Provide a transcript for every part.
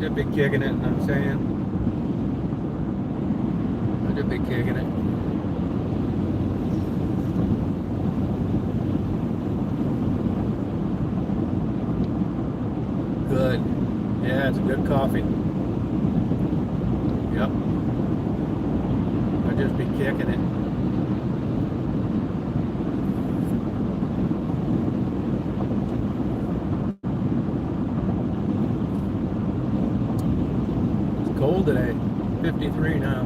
just be kicking it, I'm saying. I just be kicking it. Good. Yeah, it's a good coffee. Yep. I just be kicking it. It's cold today. 53 now.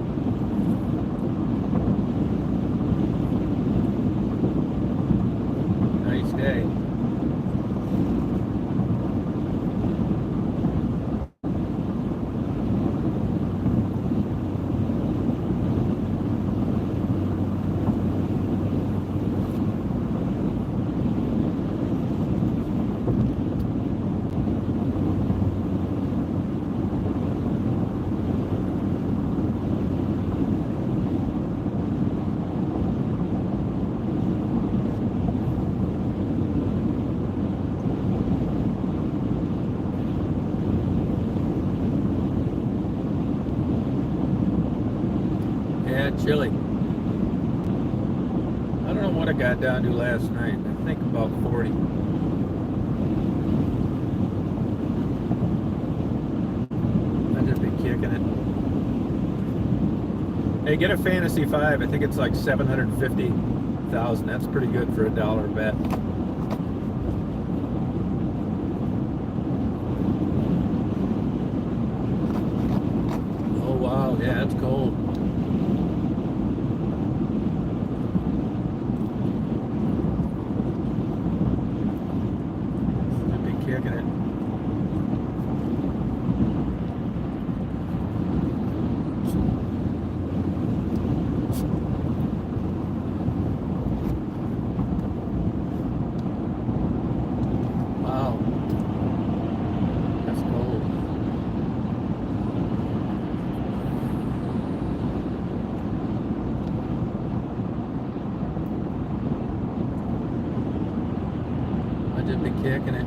Nice day. Yeah, chilly. I don't know what I got down to last night. I think about 40. I just be kicking it. Hey, get a Fantasy 5. I think it's like 750,000. That's pretty good for $1 bet. Oh wow, yeah, it's cold. I'd be kicking it. Wow, that's cold. I'd just be kicking it.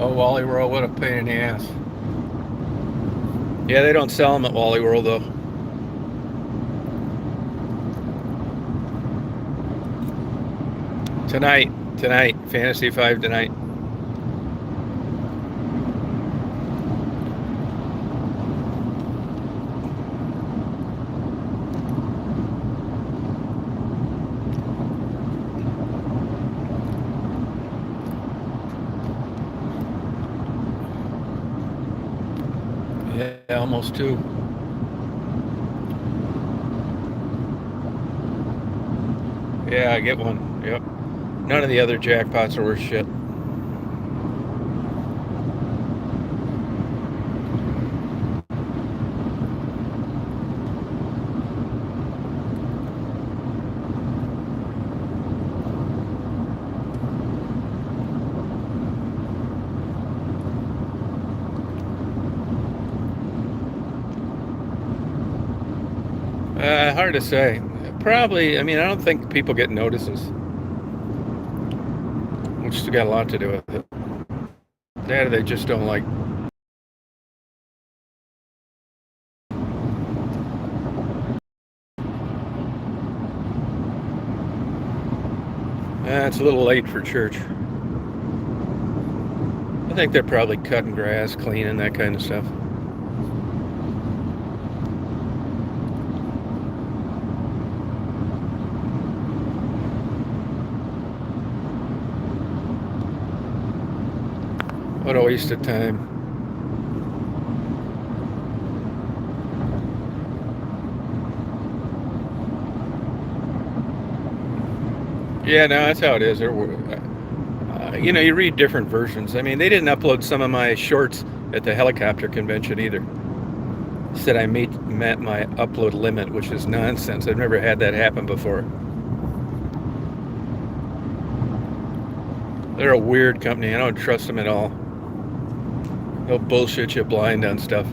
Oh, Wally World, what a pain in the ass. Yeah, they don't sell them at Wally World though. Tonight, Fantasy 5 tonight. Yeah, almost 2. Yeah, I get one. Yep. None of the other jackpots are worth shit. Hard to say. Probably, I mean, I don't think people get notices, which has got a lot to do with it. They just don't like. It's a little late for church. I think they're probably cutting grass, cleaning, that kind of stuff. What a waste of time. Yeah, no, that's how it is. You read different versions. I mean, they didn't upload some of my shorts at the helicopter convention either. Said I met my upload limit, which is nonsense. I've never had that happen before. They're a weird company. I don't trust them at all. They'll bullshit you blind on stuff.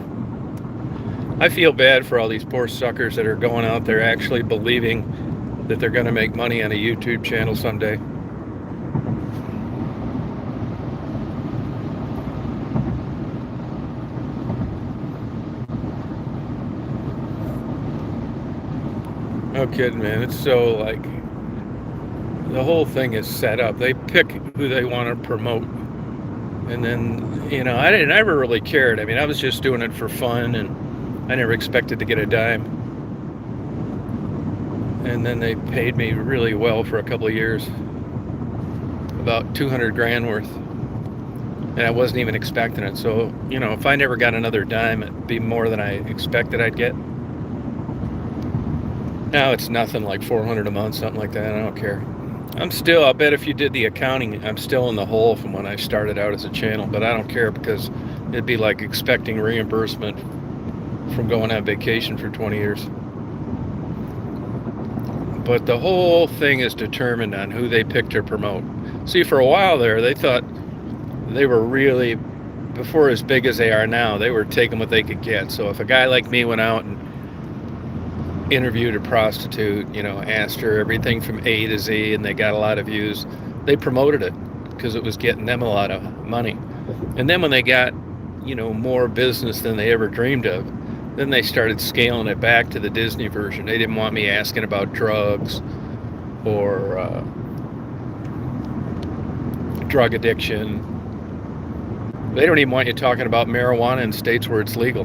I feel bad for all these poor suckers that are going out there actually believing that they're going to make money on a YouTube channel someday. No kidding, man. It's so like the whole thing is set up. They pick who they want to promote. And then, I never really cared. I mean, I was just doing it for fun, and I never expected to get a dime. And then they paid me really well for a couple of years, about 200 grand worth. And I wasn't even expecting it. So, if I never got another dime, it'd be more than I expected I'd get. Now it's nothing, like 400 a month, something like that. I don't care. I'll bet if you did the accounting, I'm still in the hole from when I started out as a channel, but I don't care because it'd be like expecting reimbursement from going on vacation for 20 years. But the whole thing is determined on who they pick to promote. See, for a while there, they thought they were really, before as big as they are now, they were taking what they could get. So if a guy like me went out and interviewed a prostitute, asked her everything from A to Z, and they got a lot of views, they promoted it because it was getting them a lot of money. And then when they got, more business than they ever dreamed of, then they started scaling it back to the Disney version. They didn't want me asking about drugs or drug addiction. They don't even want you talking about marijuana in states where it's legal.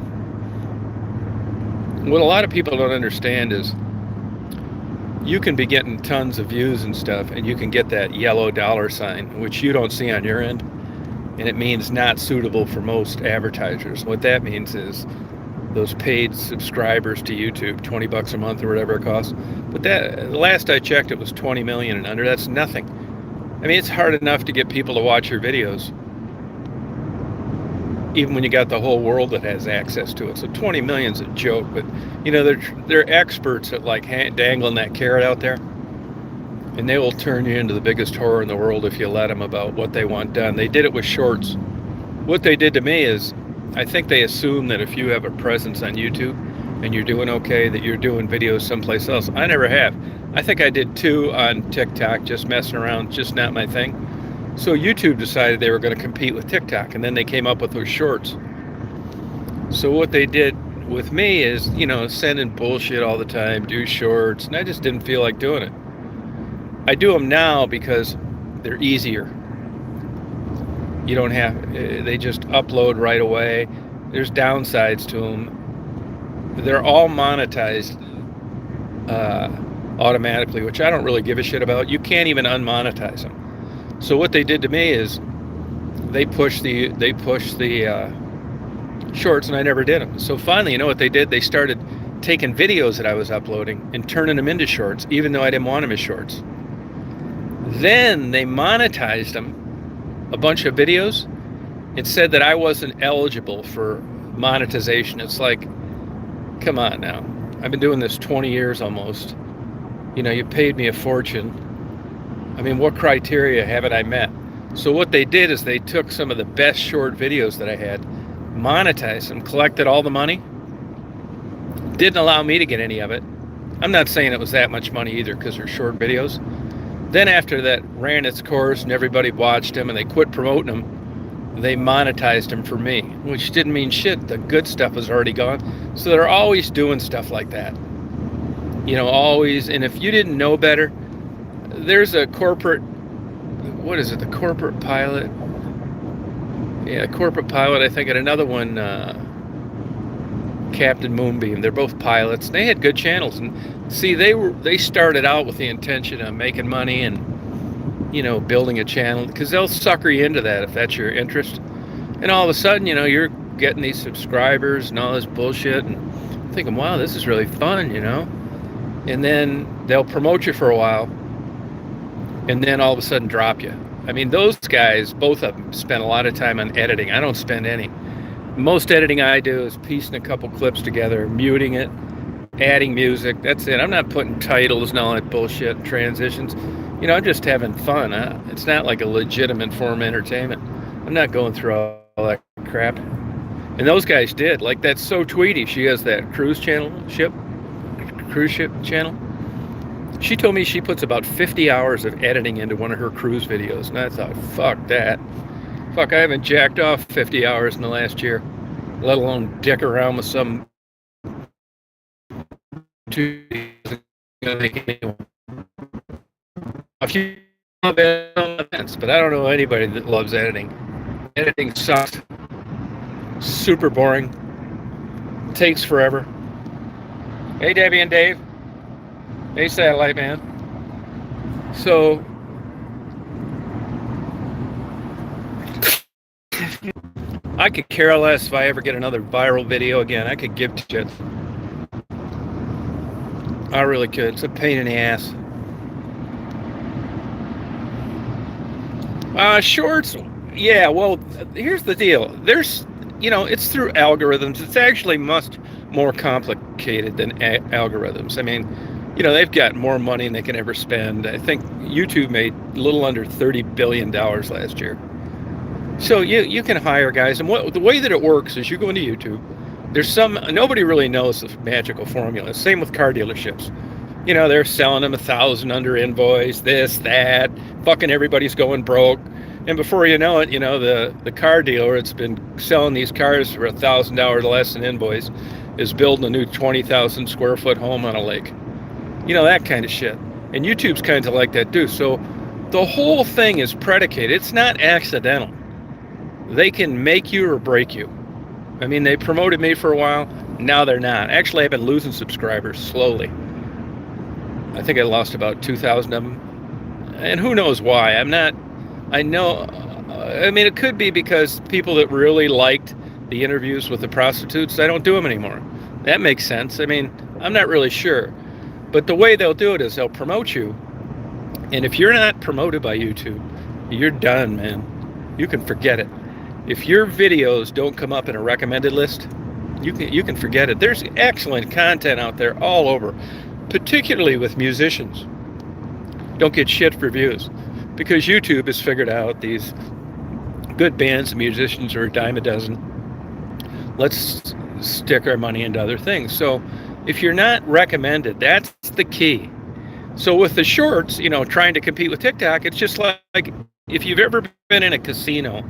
What a lot of people don't understand is you can be getting tons of views and stuff, and you can get that yellow dollar sign, which you don't see on your end, and it means not suitable for most advertisers. What that means is those paid subscribers to YouTube, 20 bucks a month or whatever it costs. But that, last I checked, it was 20 million and under. That's nothing. I mean, it's hard enough to get people to watch your videos, even when you got the whole world that has access to it. So 20 million's a joke, but they're experts at like dangling that carrot out there, and they will turn you into the biggest whore in the world if you let them about what they want done. They did it with shorts. What they did to me is, I think they assume that if you have a presence on YouTube and you're doing okay, that you're doing videos someplace else. I never have. I think I did 2 on TikTok, just messing around, just not my thing. So YouTube decided they were going to compete with TikTok, and then they came up with those shorts. So what they did with me is, send in bullshit all the time, do shorts, and I just didn't feel like doing it. I do them now because they're easier. You don't have, they just upload right away. There's downsides to them. They're all monetized automatically, which I don't really give a shit about. You can't even unmonetize them. So what they did to me is they pushed the shorts, and I never did them. So finally, you know what they did? They started taking videos that I was uploading and turning them into shorts, even though I didn't want them as shorts. Then they monetized them, a bunch of videos. It said that I wasn't eligible for monetization. It's like, come on now. I've been doing this 20 years almost. You paid me a fortune. I mean, what criteria haven't I met? So what they did is they took some of the best short videos that I had, monetized them, collected all the money, didn't allow me to get any of it. I'm not saying it was that much money either because they're short videos. Then after that ran its course and everybody watched them and they quit promoting them, they monetized them for me, which didn't mean shit. The good stuff was already gone. So they're always doing stuff like that. Always. And if you didn't know better, there's a corporate, what is it, the Corporate Pilot? Yeah, Corporate Pilot, I think, and another one, Captain Moonbeam. They're both pilots. They had good channels, and see, they started out with the intention of making money and building a channel, because they'll sucker you into that if that's your interest. And all of a sudden, you're getting these subscribers and all this bullshit, and thinking, wow, this is really fun, And then they'll promote you for a while, and then all of a sudden drop you. I mean, those guys, both of them, spend a lot of time on editing. I don't spend any. Most editing I do is piecing a couple clips together, muting it, adding music. That's it. I'm not putting titles and all that bullshit, transitions. I'm just having fun. It's not like a legitimate form of entertainment. I'm not going through all that crap. And those guys did. Like that So Tweety, she has that cruise ship channel. She told me she puts about 50 hours of editing into one of her cruise videos. And I thought, fuck that. Fuck, I haven't jacked off 50 hours in the last year, let alone dick around with some a few events, but I don't know anybody that loves editing. Editing sucks. Super boring. Takes forever. Hey, Debbie and Dave. Hey, Satellite Man. So, I could care less if I ever get another viral video again. I could give shit. I really could. It's a pain in the ass. Shorts, yeah, well, here's the deal. There's, it's through algorithms. It's actually much more complicated than algorithms. I mean, they've got more money than they can ever spend. I think YouTube made a little under $30 billion last year. So you can hire guys, and the way that it works is you go into YouTube. Nobody really knows the magical formula. Same with car dealerships. They're selling them 1,000 under invoice, this, that, fucking everybody's going broke. And before you know it, the car dealer that's been selling these cars for $1,000 less than invoice is building a new 20,000 square foot home on a lake. That kind of shit. And YouTube's kind of like that too. So the whole thing is predicated. It's not accidental. They can make you or break you. I mean, they promoted me for a while. Now they're not. Actually, I've been losing subscribers slowly. I think I lost about 2,000 of them. And who knows why. I mean, it could be because people that really liked the interviews with the prostitutes, I don't do them anymore. That makes sense. I mean, I'm not really sure. But the way they'll do it is they'll promote you. And if you're not promoted by YouTube, you're done, man. You can forget it. If your videos don't come up in a recommended list, you can forget it. There's excellent content out there all over, particularly with musicians. Don't get shit for views, because YouTube has figured out these good bands and musicians are a dime a dozen. Let's stick our money into other things. So if you're not recommended, that's the key. So with the shorts, trying to compete with TikTok, it's just like if you've ever been in a casino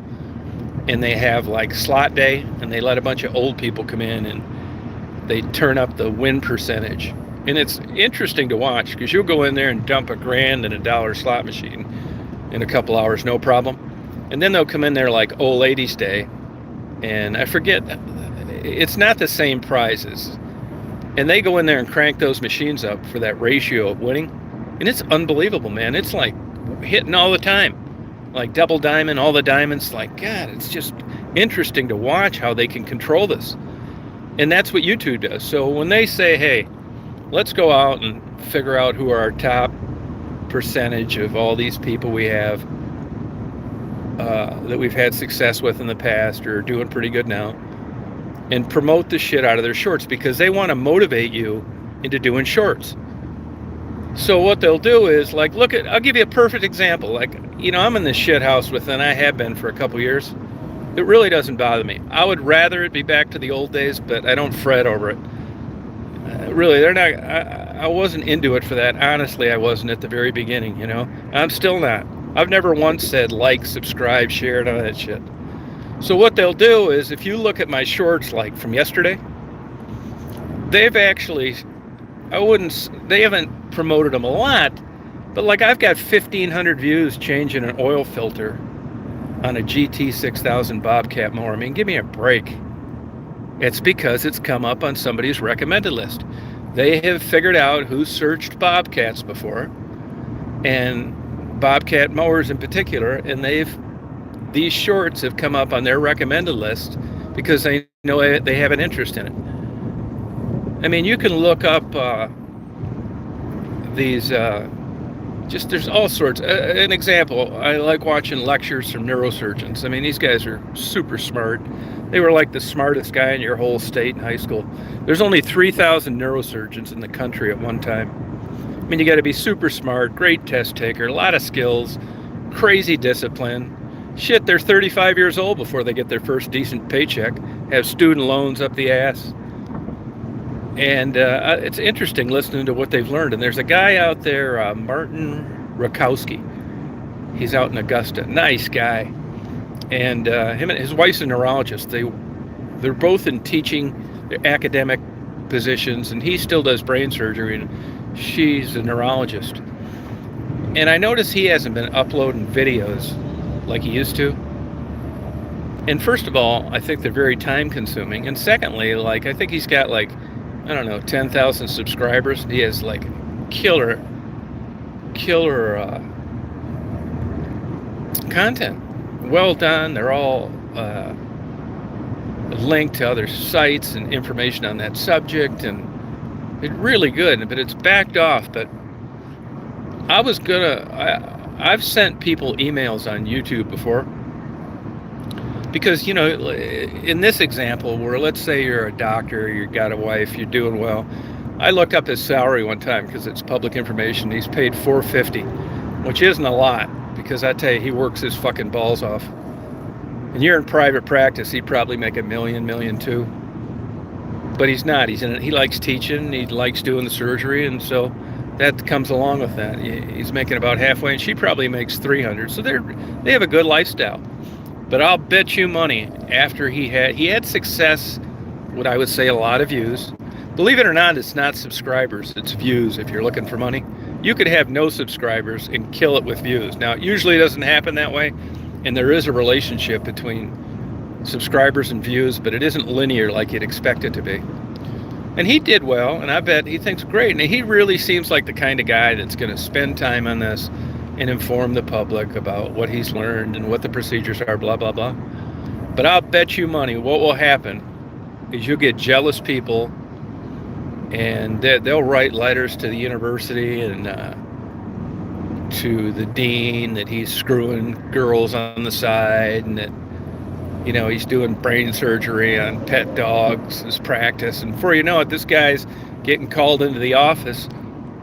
and they have like slot day and they let a bunch of old people come in and they turn up the win percentage. And it's interesting to watch because you'll go in there and dump $1,000 in a $1 slot machine in a couple hours, no problem. And then they'll come in there like Old Ladies Day, and I forget, it's not the same prizes. And they go in there and crank those machines up for that ratio of winning. And it's unbelievable, man. It's like hitting all the time. Like double diamond, all the diamonds. Like, God, it's just interesting to watch how they can control this. And that's what YouTube does. So when they say, hey, let's go out and figure out who are our top percentage of all these people we have that we've had success with in the past or doing pretty good now, and promote the shit out of their shorts because they want to motivate you into doing shorts. So what they'll do is, like, I'll give you a perfect example. Like, I'm in this shit house and I have been for a couple years. It really doesn't bother me. I would rather it be back to the old days, but I don't fret over it. Really, they're not. I wasn't into it for that. Honestly, I wasn't at the very beginning. I'm still not. I've never once said like, subscribe, share, none of that shit. So what they'll do is, if you look at my shorts, like from yesterday, they've actually, they haven't promoted them a lot, but like I've got 1,500 views changing an oil filter on a GT6000 Bobcat mower. I mean, give me a break. It's because it's come up on somebody's recommended list. They have figured out who searched Bobcats before, and Bobcat mowers in particular, and they've these shorts have come up on their recommended list because they know they have an interest in it. I mean, you can look up these, there's all sorts. An example, I like watching lectures from neurosurgeons. I mean, these guys are super smart. They were like the smartest guy in your whole state in high school. There's only 3,000 neurosurgeons in the country at one time. I mean, you got to be super smart, great test taker, a lot of skills, crazy discipline. Shit, they're 35 years old before they get their first decent paycheck, have student loans up the ass. And it's interesting listening to what they've learned. And there's a guy out there, Martin Rakowski. He's out in Augusta. Nice guy. And him and his wife's a neurologist. They're both in teaching, they're academic positions, and he still does brain surgery, and she's a neurologist. And I notice he hasn't been uploading videos like he used to. And first of all, I think they're very time consuming. And secondly, like, I think he's got like, I don't know, 10,000 subscribers. He has like killer content. Well done. They're all linked to other sites and information on that subject, and it's really good. But it's backed off. But I've sent people emails on YouTube before. Because, you know, in this example where let's say you're a doctor, you've got a wife, you're doing well. I looked up his salary one time because it's public information. He's paid $450, which isn't a lot, because I tell you, he works his fucking balls off. And you're in private practice, he'd probably make $1 million, $1.2 million. But he's not. He likes teaching, he likes doing the surgery, and so that comes along with that. He's making about halfway, and she probably makes $300. So they have a good lifestyle. But I'll bet you money, after he had success, what I would say a lot of views. Believe it or not, it's not subscribers, it's views if you're looking for money. You could have no subscribers and kill it with views. Now, it usually doesn't happen that way, and there is a relationship between subscribers and views, but it isn't linear like you'd expect it to be. And he did well, and I bet he thinks great. And he really seems like the kind of guy that's going to spend time on this and inform the public about what he's learned and what the procedures are, blah, blah, blah. But I'll bet you money what will happen is you'll get jealous people, and they'll write letters to the university and to the dean that he's screwing girls on the side, and that, you know, he's doing brain surgery on pet dogs as practice. And before you know it, this guy's getting called into the office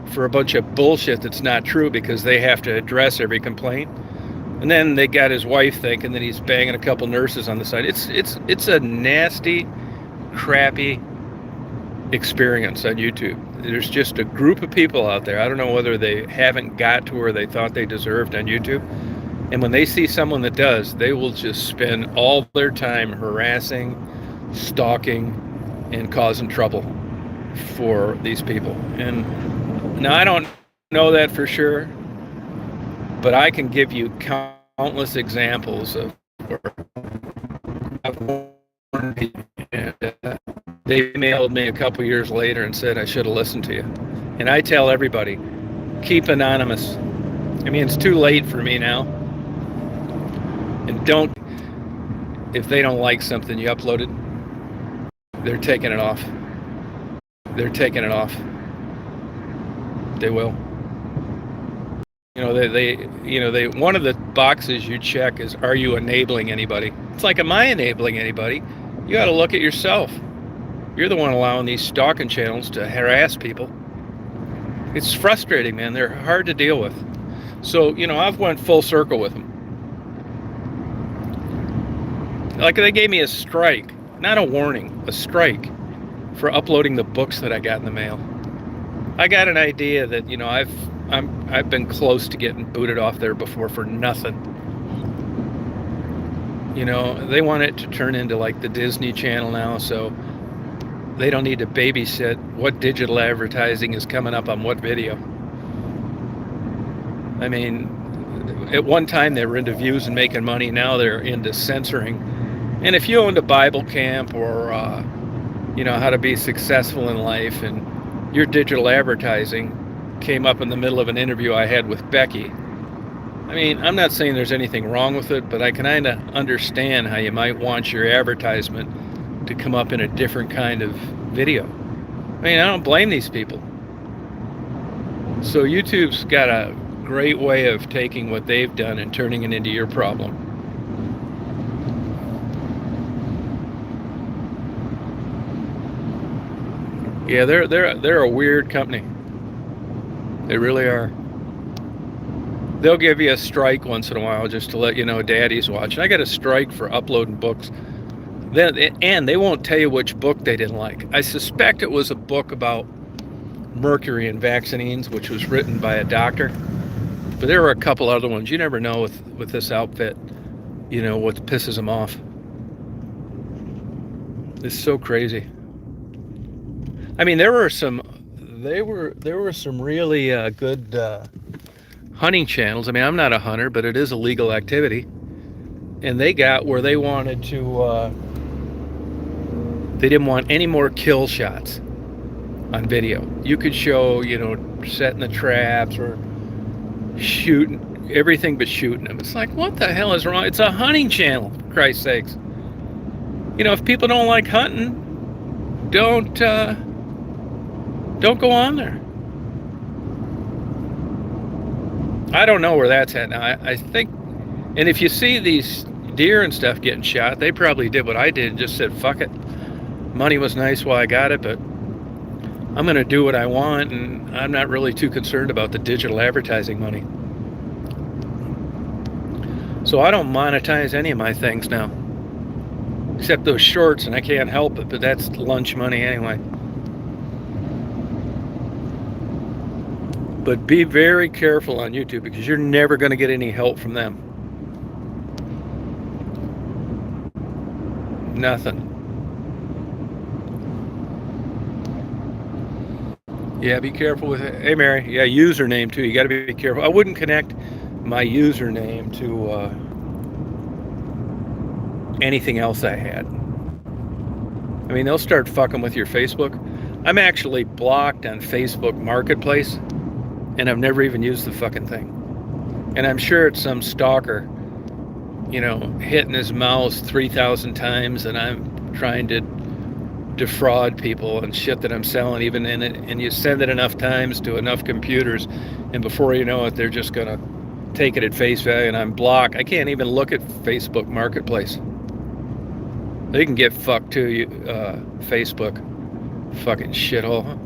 for a bunch of bullshit that's not true, because they have to address every complaint. And then they got his wife thinking that he's banging a couple nurses on the side. It's a nasty, crappy experience on YouTube. There's just a group of people out there. I don't know whether they haven't got to where they thought they deserved on YouTube. And when they see someone that does, they will just spend all their time harassing, stalking, and causing trouble for these people. And now, I don't know that for sure, but I can give you countless examples of where I've warned people, and they mailed me a couple years later and said I should have listened to you. And I tell everybody, keep anonymous. I mean, it's too late for me now. And don't, if they don't like something you uploaded, they're taking it off. They're taking it off. They will. You know, they one of the boxes you check is, are you enabling anybody? It's like, am I enabling anybody? You got to look at yourself. You're the one allowing these stalking channels to harass people. It's frustrating, man. They're hard to deal with. So, you know, I've went full circle with them. Like, they gave me a strike, not a warning, a strike for uploading the books that I got in the mail. I got an idea that, you know, I've been close to getting booted off there before for nothing. You know, they want it to turn into like the Disney Channel now, so they don't need to babysit what digital advertising is coming up on what video. I mean, at one time they were into views and making money. Now they're into censoring. And if you owned a Bible camp or, you know, how to be successful in life, and your digital advertising came up in the middle of an interview I had with Becky, I mean, I'm not saying there's anything wrong with it, but I can kind of understand how you might want your advertisement to come up in a different kind of video. I mean, I don't blame these people. So YouTube's got a great way of taking what they've done and turning it into your problem. Yeah, they're a weird company. They really are. They'll give you a strike once in a while just to let you know Daddy's watching. I got a strike for uploading books. And they won't tell you which book they didn't like. I suspect it was a book about mercury and vaccines, which was written by a doctor. But there were a couple other ones. You never know with this outfit, you know, what pisses them off. It's so crazy. I mean, there were some really good hunting channels. I mean, I'm not a hunter, but it is a legal activity. And they got where they wanted to, they didn't want any more kill shots on video. You could show, you know, setting the traps or shooting, everything but shooting them. It's like, what the hell is wrong? It's a hunting channel, for Christ's sakes. You know, if people don't like hunting, don't go on there. I don't know where that's at now. I think, and if you see these deer and stuff getting shot, they probably did what I did and just said, fuck it. Money was nice while I got it, but I'm going to do what I want, and I'm not really too concerned about the digital advertising money. So I don't monetize any of my things now, except those shorts, and I can't help it, but that's lunch money anyway. But be very careful on YouTube, because you're never going to get any help from them. Nothing. Yeah, be careful with it. Hey, Mary. Yeah, username too. You got to be careful. I wouldn't connect my username to anything else I had. I mean, they'll start fucking with your Facebook. I'm actually blocked on Facebook Marketplace, and I've never even used the fucking thing. And I'm sure it's some stalker, you know, hitting his mouse 3,000 times, and I'm trying to defraud people and shit that I'm selling even in it, and you send it enough times to enough computers, and before you know it, they're just gonna take it at face value, and I'm blocked. I can't even look at Facebook Marketplace. They can get fucked too, Facebook. Fucking shithole.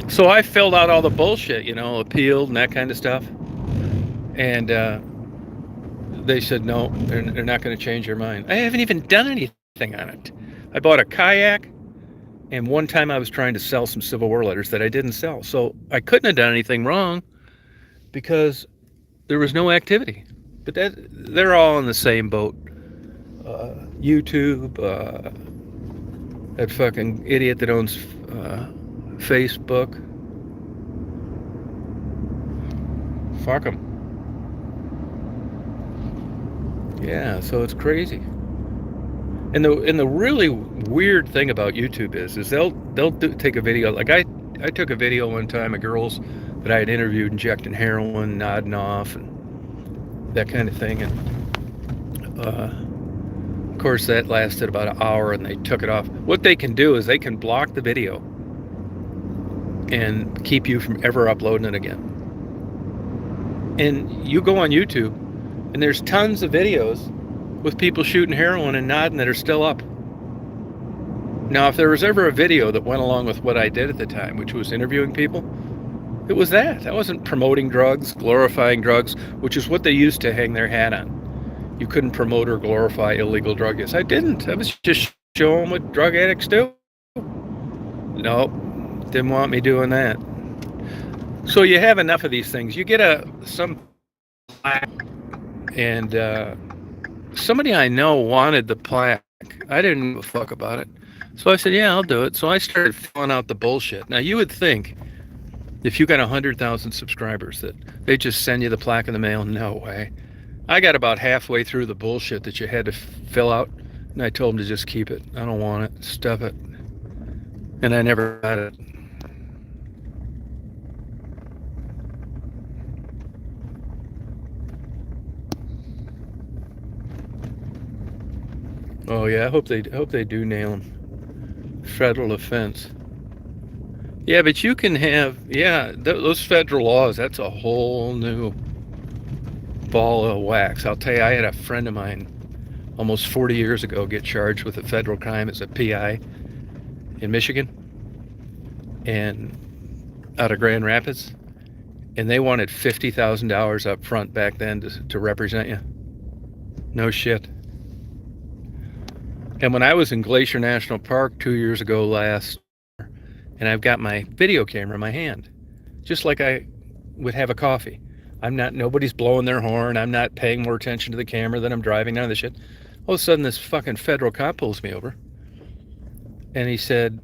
So I filled out all the bullshit, you know, appealed and that kind of stuff, and they said no, they're not going to change their mind. I haven't even done anything on it. I bought a kayak, and one time I was trying to sell some Civil War letters that I didn't sell. So I couldn't have done anything wrong because there was no activity. But they're all in the same boat. YouTube, that fucking idiot that owns Facebook. Fuck them. Yeah, so it's crazy. And the really weird thing about YouTube is they'll take a video. Like I took a video one time of girls that I had interviewed injecting heroin, nodding off, and that kind of thing. And of course that lasted about an hour, and they took it off. What they can do is they can block the video and keep you from ever uploading it again. And you go on YouTube, and there's tons of videos with people shooting heroin and nodding that are still up. Now, if there was ever a video that went along with what I did at the time, which was interviewing people, it was that. I wasn't promoting drugs, glorifying drugs, which is what they used to hang their hat on. You couldn't promote or glorify illegal drug use. I didn't. I was just showing what drug addicts do. Nope, didn't want me doing that. So you have enough of these things. You get some plaque, and somebody I know wanted the plaque. I didn't give a fuck about it. So I said, yeah, I'll do it. So I started filling out the bullshit. Now, you would think if you got 100,000 subscribers that they just send you the plaque in the mail. No way. I got about halfway through the bullshit that you had to fill out, and I told them to just keep it. I don't want it. Stuff it. And I never got it. Oh yeah, I hope they do nail him. Federal offense. Yeah, but you can have those federal laws. That's a whole new ball of wax. I'll tell you, I had a friend of mine almost 40 years ago get charged with a federal crime as a PI in Michigan and out of Grand Rapids, and they wanted $50,000 up front back then to represent you. No shit. And when I was in Glacier National Park 2 years ago last, and I've got my video camera in my hand, just like I would have a coffee. Nobody's blowing their horn. I'm not paying more attention to the camera than I'm driving, none of this shit. All of a sudden, this fucking federal cop pulls me over. And he said,